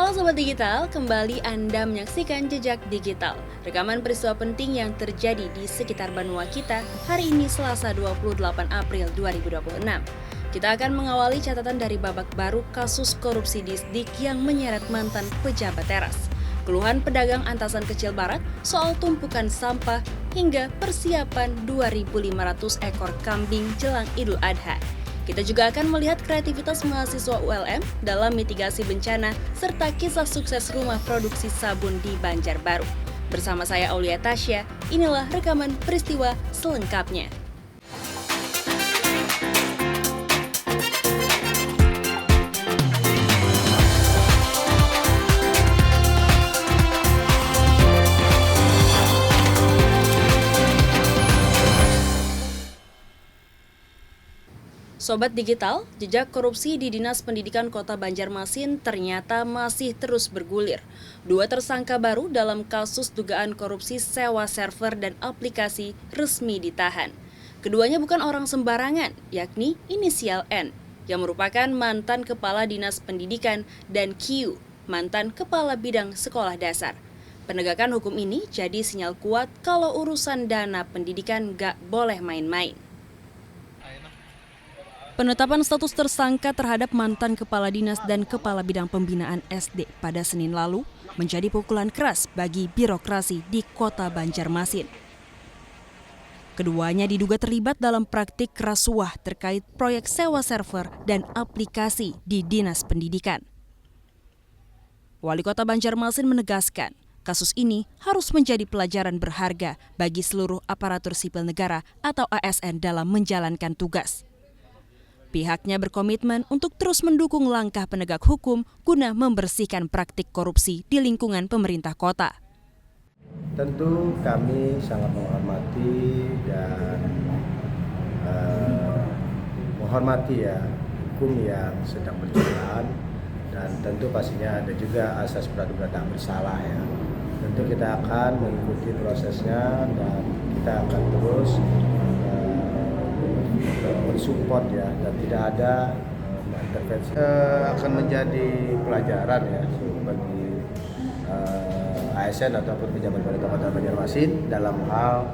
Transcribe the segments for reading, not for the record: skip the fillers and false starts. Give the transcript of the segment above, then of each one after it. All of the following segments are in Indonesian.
Halo Sobat Digital, kembali Anda menyaksikan Jejak Digital, rekaman peristiwa penting yang terjadi di sekitar benua kita hari ini Selasa 28 April 2026. Kita akan mengawali catatan dari babak baru kasus korupsi Disdik yang menyeret mantan pejabat teras, keluhan pedagang Antasan Kecil Barat soal tumpukan sampah, hingga persiapan 2.500 ekor kambing jelang Idul Adha. Kita juga akan melihat kreativitas mahasiswa ULM dalam mitigasi bencana serta kisah sukses rumah produksi sabun di Banjarbaru. Bersama saya Aulia Tasya, inilah rekaman peristiwa selengkapnya. Sobat Digital, jejak korupsi di Dinas Pendidikan Kota Banjarmasin ternyata masih terus bergulir. Dua tersangka baru dalam kasus dugaan korupsi sewa server dan aplikasi resmi ditahan. Keduanya bukan orang sembarangan, yakni inisial N, yang merupakan mantan Kepala Dinas Pendidikan, dan Q, mantan Kepala Bidang Sekolah Dasar. Penegakan hukum ini jadi sinyal kuat kalau urusan dana pendidikan gak boleh main-main. Penetapan status tersangka terhadap mantan Kepala Dinas dan Kepala Bidang Pembinaan SD pada Senin lalu menjadi pukulan keras bagi birokrasi di Kota Banjarmasin. Keduanya diduga terlibat dalam praktik rasuah terkait proyek sewa server dan aplikasi di Dinas Pendidikan. Wali Kota Banjarmasin menegaskan, kasus ini harus menjadi pelajaran berharga bagi seluruh aparatur sipil negara atau ASN dalam menjalankan tugas. Pihaknya berkomitmen untuk terus mendukung langkah penegak hukum guna membersihkan praktik korupsi di lingkungan pemerintah kota. Tentu kami sangat menghormati dan menghormati hukum yang sedang berjalan, dan tentu pastinya ada juga asas praduga tak bersalah ya. Tentu kita akan mengikuti prosesnya dan kita akan terus mensupport dan tidak ada intervensi. Akan menjadi pelajaran bagi ASN ataupun pejabat pemerintah Kota Banjarmasin dalam hal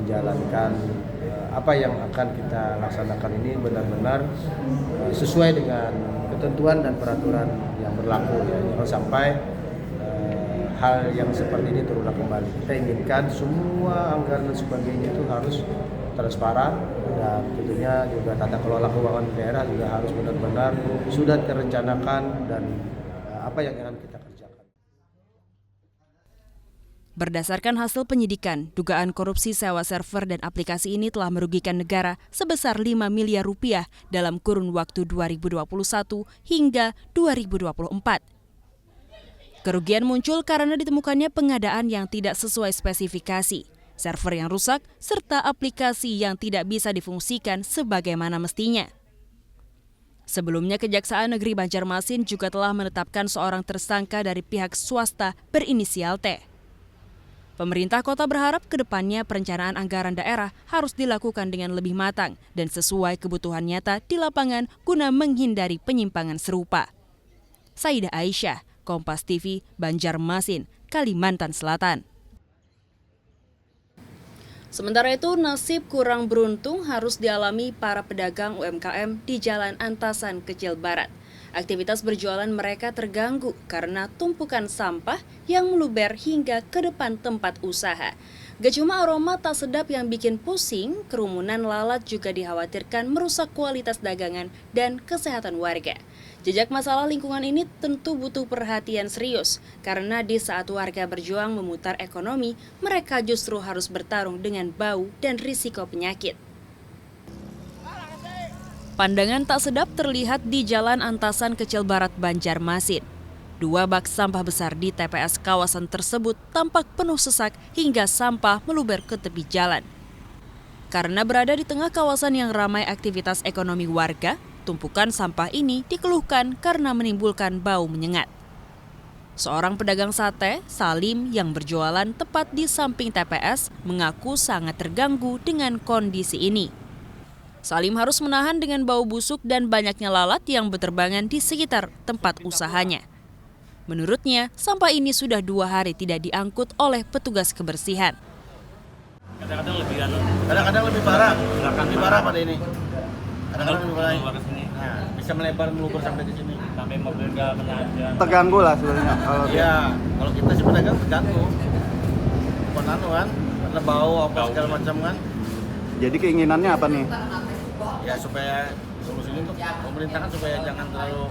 menjalankan apa yang akan kita laksanakan ini benar-benar sesuai dengan ketentuan dan peraturan yang berlaku Jangan sampai hal yang seperti ini terulang kembali. Kita inginkan semua anggaran dan sebagainya itu harus transparan, dan tentunya juga tata kelola keuangan daerah juga harus benar-benar sudah direncanakan dan apa yang akan kita kerjakan. Berdasarkan hasil penyidikan, dugaan korupsi sewa server dan aplikasi ini telah merugikan negara sebesar 5 miliar rupiah dalam kurun waktu 2021 hingga 2024. Kerugian muncul karena ditemukannya pengadaan yang tidak sesuai spesifikasi, server yang rusak, serta aplikasi yang tidak bisa difungsikan sebagaimana mestinya. Sebelumnya, Kejaksaan Negeri Banjarmasin juga telah menetapkan seorang tersangka dari pihak swasta berinisial T. Pemerintah kota berharap ke depannya perencanaan anggaran daerah harus dilakukan dengan lebih matang dan sesuai kebutuhan nyata di lapangan guna menghindari penyimpangan serupa. Saidah Aisyah, Kompas TV, Banjarmasin, Kalimantan Selatan. Sementara itu, nasib kurang beruntung harus dialami para pedagang UMKM di Jalan Antasan Kecil Barat. Aktivitas berjualan mereka terganggu karena tumpukan sampah yang meluber hingga ke depan tempat usaha. Gak cuma aroma tak sedap yang bikin pusing, kerumunan lalat juga dikhawatirkan merusak kualitas dagangan dan kesehatan warga. Jejak masalah lingkungan ini tentu butuh perhatian serius, karena di saat warga berjuang memutar ekonomi, mereka justru harus bertarung dengan bau dan risiko penyakit. Pandangan tak sedap terlihat di Jalan Antasan Kecil Barat Banjarmasin. Dua bak sampah besar di TPS kawasan tersebut tampak penuh sesak hingga sampah meluber ke tepi jalan. Karena berada di tengah kawasan yang ramai aktivitas ekonomi warga, tumpukan sampah ini dikeluhkan karena menimbulkan bau menyengat. Seorang pedagang sate, Salim, yang berjualan tepat di samping TPS, mengaku sangat terganggu dengan kondisi ini. Salim harus menahan dengan bau busuk dan banyaknya lalat yang berterbangan di sekitar tempat usahanya. Menurutnya, sampah ini sudah 2 hari tidak diangkut oleh petugas kebersihan. Kadang-kadang lebih parah, lebih parah pada ini. Kadang-kadang lebih parah. Nah, bisa melebar meluber sampai ke sini. Sampai mobil nggak menajam. Terganggu lah sebenarnya. Iya, kalau kita sih pedagang terganggu. Bukan kan, karena bau apa segala macam kan. Jadi keinginannya apa nih? Ya supaya solusinya untuk pemerintah kan supaya jangan terlalu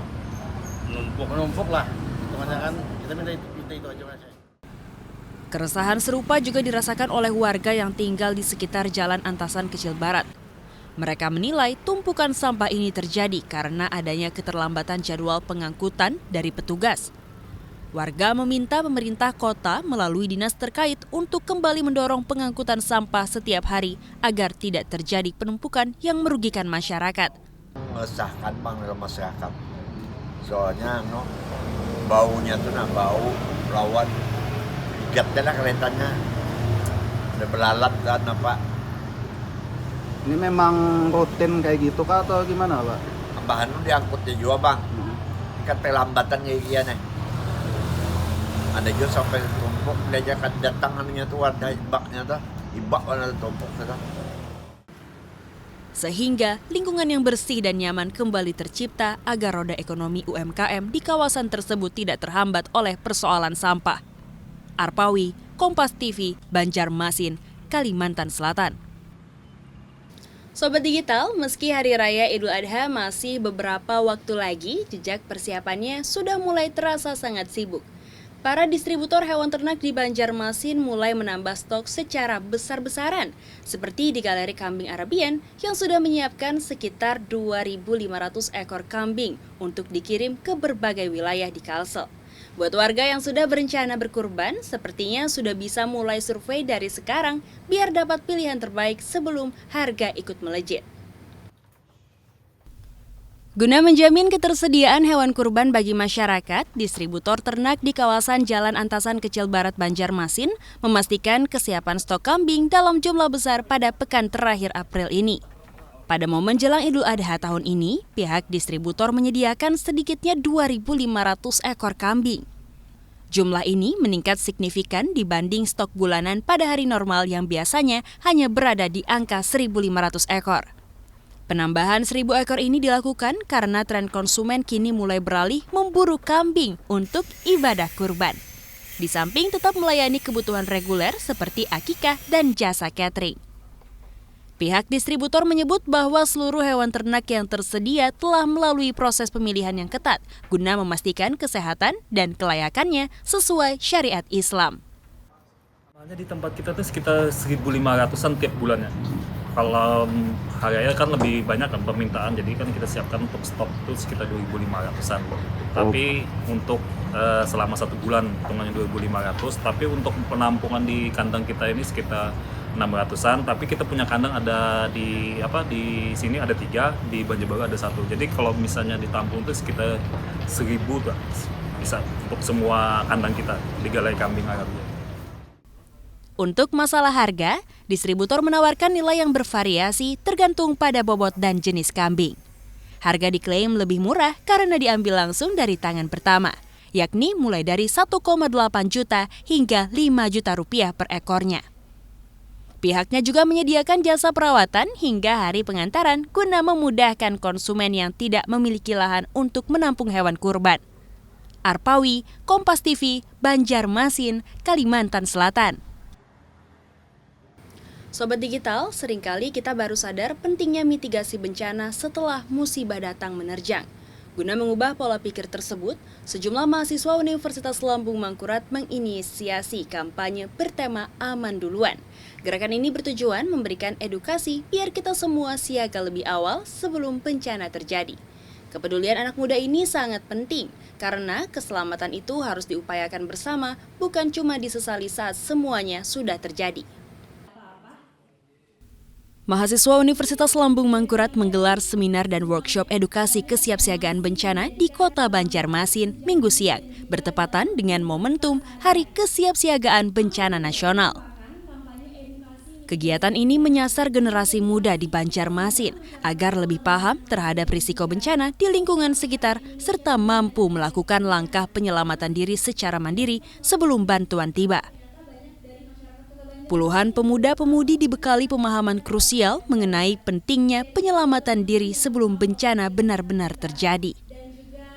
menumpuk lah. Temannya kan kita minta itu aja Mas. Keresahan serupa juga dirasakan oleh warga yang tinggal di sekitar Jalan Antasan Kecil Barat. Mereka menilai tumpukan sampah ini terjadi karena adanya keterlambatan jadwal pengangkutan dari petugas. Warga meminta pemerintah kota melalui dinas terkait untuk kembali mendorong pengangkutan sampah setiap hari agar tidak terjadi penumpukan yang merugikan masyarakat. Mengesahkan dalam masyarakat. Soalnya baunya tuh bau lawan gatnya lah kelihatannya. Udah belalat kan apa. Ini memang rutin kayak gitu kah atau gimana Pak? Tambahan lu diangkutnya juga Bang. Kan pelambatan kayak gini. Ada juga sampai tumpuk, dia akan datang anunya tuh warga ibaknya tuh. Ibak warna tumpuk tuh. Sehingga lingkungan yang bersih dan nyaman kembali tercipta agar roda ekonomi UMKM di kawasan tersebut tidak terhambat oleh persoalan sampah. Arpawi, Kompas TV, Banjarmasin, Kalimantan Selatan. Sobat Digital, meski Hari Raya Idul Adha masih beberapa waktu lagi, jejak persiapannya sudah mulai terasa sangat sibuk. Para distributor hewan ternak di Banjarmasin mulai menambah stok secara besar-besaran, seperti di Galeri Kambing Arabian yang sudah menyiapkan sekitar 2.500 ekor kambing untuk dikirim ke berbagai wilayah di Kalsel. Buat warga yang sudah berencana berkurban, sepertinya sudah bisa mulai survei dari sekarang biar dapat pilihan terbaik sebelum harga ikut melejit. Guna menjamin ketersediaan hewan kurban bagi masyarakat, distributor ternak di kawasan Jalan Antasan Kecil Barat Banjarmasin memastikan kesiapan stok kambing dalam jumlah besar pada pekan terakhir April ini. Pada momen jelang Idul Adha tahun ini, pihak distributor menyediakan sedikitnya 2.500 ekor kambing. Jumlah ini meningkat signifikan dibanding stok bulanan pada hari normal yang biasanya hanya berada di angka 1.500 ekor. Penambahan 1.000 ekor ini dilakukan karena tren konsumen kini mulai beralih memburu kambing untuk ibadah kurban. Di samping tetap melayani kebutuhan reguler seperti akikah dan jasa catering. Pihak distributor menyebut bahwa seluruh hewan ternak yang tersedia telah melalui proses pemilihan yang ketat guna memastikan kesehatan dan kelayakannya sesuai syariat Islam. Di tempat kita tuh sekitar 1.500-an tiap bulannya. Kalau hari raya kan lebih banyak kan permintaan, jadi kan kita siapkan untuk stok itu sekitar 2.500-an. Tapi untuk selama 1 bulan hitungannya 2.500, tapi untuk penampungan di kandang kita ini sekitar 600-an. Tapi kita punya kandang ada di sini ada 3, di Banjarbaru ada 1. Jadi kalau misalnya ditampung itu sekitar 1.000 tuh bisa untuk semua kandang kita di Galeri Kambing Arabia. Untuk masalah harga, distributor menawarkan nilai yang bervariasi tergantung pada bobot dan jenis kambing. Harga diklaim lebih murah karena diambil langsung dari tangan pertama, yakni mulai dari 1,8 juta hingga 5 juta rupiah per ekornya. Pihaknya juga menyediakan jasa perawatan hingga hari pengantaran guna memudahkan konsumen yang tidak memiliki lahan untuk menampung hewan kurban. Arpawi, Kompas TV, Banjarmasin, Kalimantan Selatan. Sobat Digital, seringkali kita baru sadar pentingnya mitigasi bencana setelah musibah datang menerjang. Guna mengubah pola pikir tersebut, sejumlah mahasiswa Universitas Lambung Mangkurat menginisiasi kampanye bertema Aman Duluan. Gerakan ini bertujuan memberikan edukasi biar kita semua siaga lebih awal sebelum bencana terjadi. Kepedulian anak muda ini sangat penting, karena keselamatan itu harus diupayakan bersama, bukan cuma disesali saat semuanya sudah terjadi. Mahasiswa Universitas Lambung Mangkurat menggelar seminar dan workshop edukasi kesiapsiagaan bencana di Kota Banjarmasin Minggu siang, bertepatan dengan momentum Hari Kesiapsiagaan Bencana Nasional. Kegiatan ini menyasar generasi muda di Banjarmasin agar lebih paham terhadap risiko bencana di lingkungan sekitar serta mampu melakukan langkah penyelamatan diri secara mandiri sebelum bantuan tiba. Puluhan pemuda-pemudi dibekali pemahaman krusial mengenai pentingnya penyelamatan diri sebelum bencana benar-benar terjadi.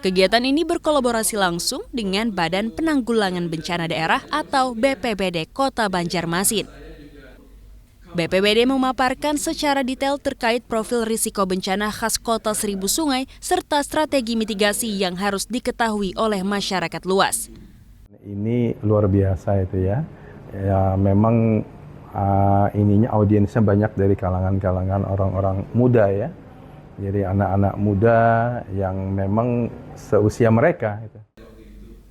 Kegiatan ini berkolaborasi langsung dengan Badan Penanggulangan Bencana Daerah atau BPBD Kota Banjarmasin. BPBD memaparkan secara detail terkait profil risiko bencana khas Kota Seribu Sungai serta strategi mitigasi yang harus diketahui oleh masyarakat luas. Ini luar biasa itu ya. Ya memang ininya audiensnya banyak dari kalangan-kalangan orang-orang muda ya. Jadi anak-anak muda yang memang seusia mereka.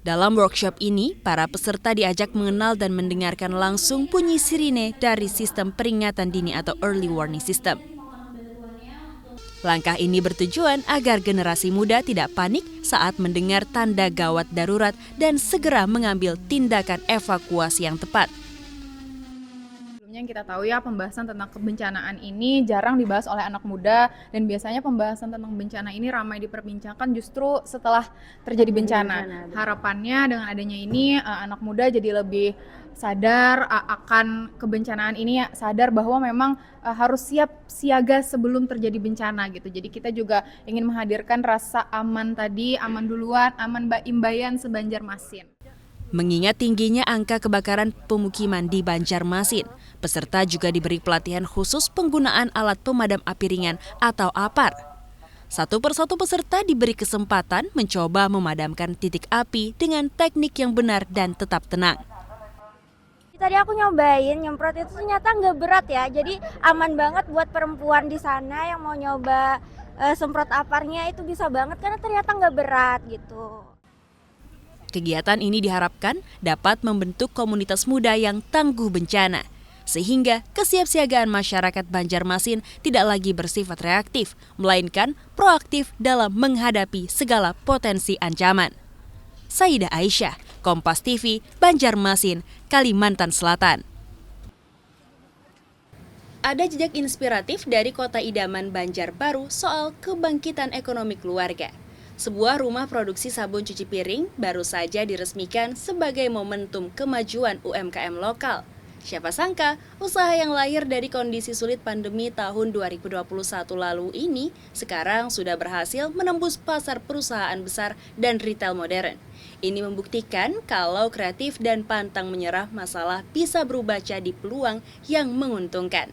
Dalam workshop ini, para peserta diajak mengenal dan mendengarkan langsung bunyi sirine dari sistem peringatan dini atau early warning system. Langkah ini bertujuan agar generasi muda tidak panik saat mendengar tanda gawat darurat dan segera mengambil tindakan evakuasi yang tepat. Yang kita tahu ya, pembahasan tentang kebencanaan ini jarang dibahas oleh anak muda, dan biasanya pembahasan tentang bencana ini ramai diperbincangkan justru setelah terjadi bencana. Harapannya dengan adanya ini anak muda jadi lebih sadar akan kebencanaan ini, sadar bahwa memang harus siap siaga sebelum terjadi bencana gitu. Jadi kita juga ingin menghadirkan rasa aman tadi, aman duluan, aman imbayan seBanjarmasin. Mengingat tingginya angka kebakaran pemukiman di Banjarmasin, peserta juga diberi pelatihan khusus penggunaan alat pemadam api ringan atau APAR. Satu persatu peserta diberi kesempatan mencoba memadamkan titik api dengan teknik yang benar dan tetap tenang. Tadi aku nyobain, nyemprot itu ternyata nggak berat ya, jadi aman banget buat perempuan di sana yang mau nyoba semprot aparnya, itu bisa banget karena ternyata nggak berat gitu. Kegiatan ini diharapkan dapat membentuk komunitas muda yang tangguh bencana, sehingga kesiapsiagaan masyarakat Banjarmasin tidak lagi bersifat reaktif, melainkan proaktif dalam menghadapi segala potensi ancaman. Saidah Aisyah, Kompas TV, Banjarmasin, Kalimantan Selatan. Ada jejak inspiratif dari kota idaman Banjarbaru soal kebangkitan ekonomi keluarga. Sebuah rumah produksi sabun cuci piring baru saja diresmikan sebagai momentum kemajuan UMKM lokal. Siapa sangka, usaha yang lahir dari kondisi sulit pandemi tahun 2021 lalu ini sekarang sudah berhasil menembus pasar perusahaan besar dan retail modern. Ini membuktikan kalau kreatif dan pantang menyerah masalah bisa berubah jadi peluang yang menguntungkan.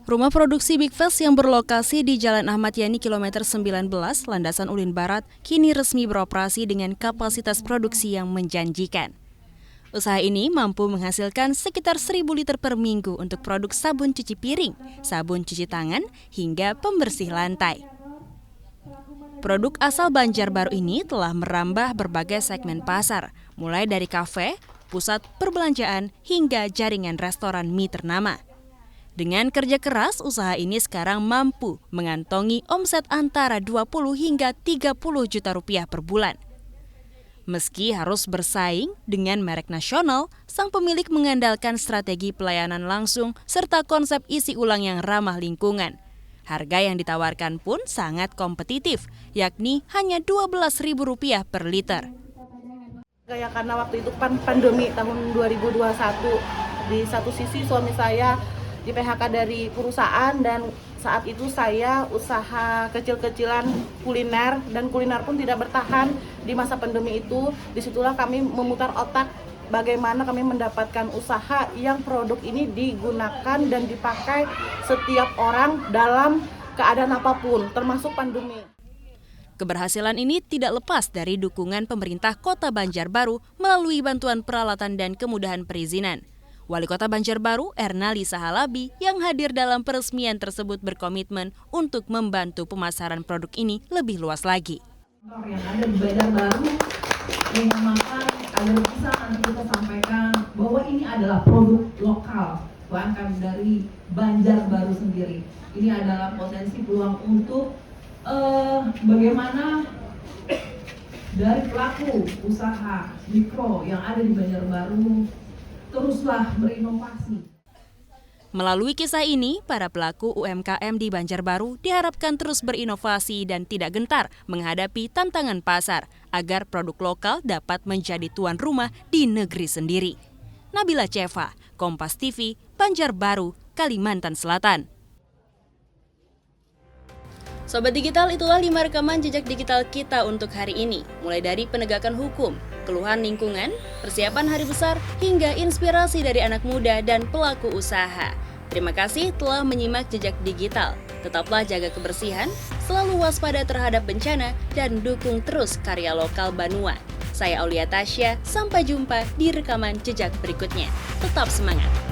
Rumah produksi Big Fast yang berlokasi di Jalan Ahmad Yani kilometer 19, Landasan Ulin Barat, kini resmi beroperasi dengan kapasitas produksi yang menjanjikan. Usaha ini mampu menghasilkan sekitar 1.000 liter per minggu untuk produk sabun cuci piring, sabun cuci tangan, hingga pembersih lantai. Produk asal Banjarbaru ini telah merambah berbagai segmen pasar, mulai dari kafe, pusat perbelanjaan, hingga jaringan restoran mie ternama. Dengan kerja keras, usaha ini sekarang mampu mengantongi omset antara 20 hingga 30 juta rupiah per bulan. Meski harus bersaing dengan merek nasional, sang pemilik mengandalkan strategi pelayanan langsung serta konsep isi ulang yang ramah lingkungan. Harga yang ditawarkan pun sangat kompetitif, yakni hanya Rp12.000 per liter. Ya, karena waktu itu pandemi tahun 2021, di satu sisi suami saya di PHK dari perusahaan, dan saat itu saya usaha kecil-kecilan kuliner, dan kuliner pun tidak bertahan di masa pandemi itu. Disitulah kami memutar otak bagaimana kami mendapatkan usaha yang produk ini digunakan dan dipakai setiap orang dalam keadaan apapun, termasuk pandemi. Keberhasilan ini tidak lepas dari dukungan pemerintah Kota Banjarbaru melalui bantuan peralatan dan kemudahan perizinan. Wali Kota Banjarbaru, Ernalisa Halabi, yang hadir dalam peresmian tersebut berkomitmen untuk membantu pemasaran produk ini lebih luas lagi. Yang ada di Banjarbaru, yang agar bisa nanti kita sampaikan bahwa ini adalah produk lokal, bahkan dari Banjarbaru sendiri. Ini adalah potensi peluang untuk bagaimana dari pelaku usaha mikro yang ada di Banjarbaru teruslah berinovasi. Melalui kisah ini, para pelaku UMKM di Banjarbaru diharapkan terus berinovasi dan tidak gentar menghadapi tantangan pasar agar produk lokal dapat menjadi tuan rumah di negeri sendiri. Nabila Ceva, Kompas TV, Banjarbaru, Kalimantan Selatan. Sobat Digital, itulah 5 rekaman jejak digital kita untuk hari ini. Mulai dari penegakan hukum, keluhan lingkungan, persiapan hari besar, hingga inspirasi dari anak muda dan pelaku usaha. Terima kasih telah menyimak jejak digital. Tetaplah jaga kebersihan, selalu waspada terhadap bencana, dan dukung terus karya lokal Banua. Saya Aulia Tasya, sampai jumpa di rekaman jejak berikutnya. Tetap semangat!